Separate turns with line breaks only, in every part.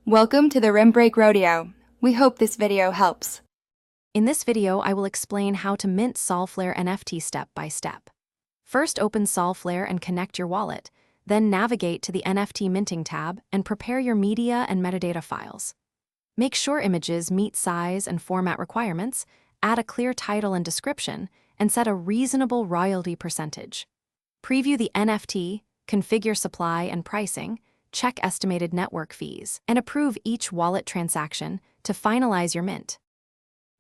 Welcome to the Rim Break Rodeo. We hope this video helps.
In this video, I will explain how to mint Solflare NFT step by step. First, open Solflare and connect your wallet. Then navigate to the NFT minting tab and prepare your media and metadata files. Make sure images meet size and format requirements, add a clear title and description, and set a reasonable royalty percentage. Preview the NFT, configure supply and pricing, check estimated network fees, and approve each wallet transaction to finalize your mint.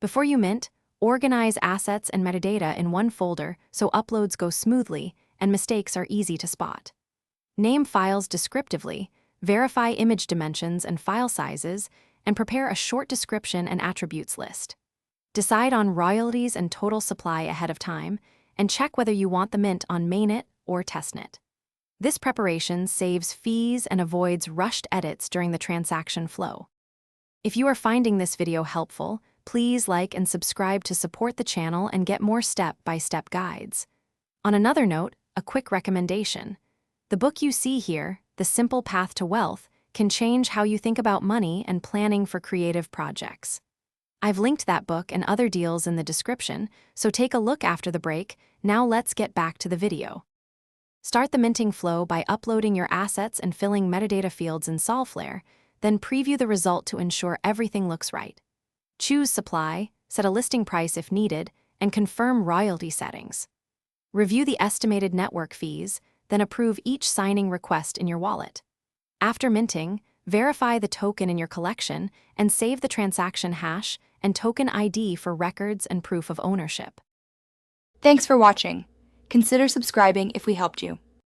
Before you mint, organize assets and metadata in one folder so uploads go smoothly and mistakes are easy to spot. Name files descriptively, verify image dimensions and file sizes, and prepare a short description and attributes list. Decide on royalties and total supply ahead of time, and check whether you want the mint on mainnet or testnet. This preparation saves fees and avoids rushed edits during the transaction flow. If you are finding this video helpful, please like and subscribe to support the channel and get more step-by-step guides. On another note, a quick recommendation. The book you see here, The Simple Path to Wealth, can change how you think about money and planning for creative projects. I've linked that book and other deals in the description, so take a look after the break. Now let's get back to the video. Start the minting flow by uploading your assets and filling metadata fields in Solflare, then preview the result to ensure everything looks right. Choose supply, set a listing price if needed, and confirm royalty settings. Review the estimated network fees, then approve each signing request in your wallet. After minting, verify the token in your collection and save the transaction hash and token ID for records and proof of ownership.
Thanks for watching. Consider subscribing if we helped you.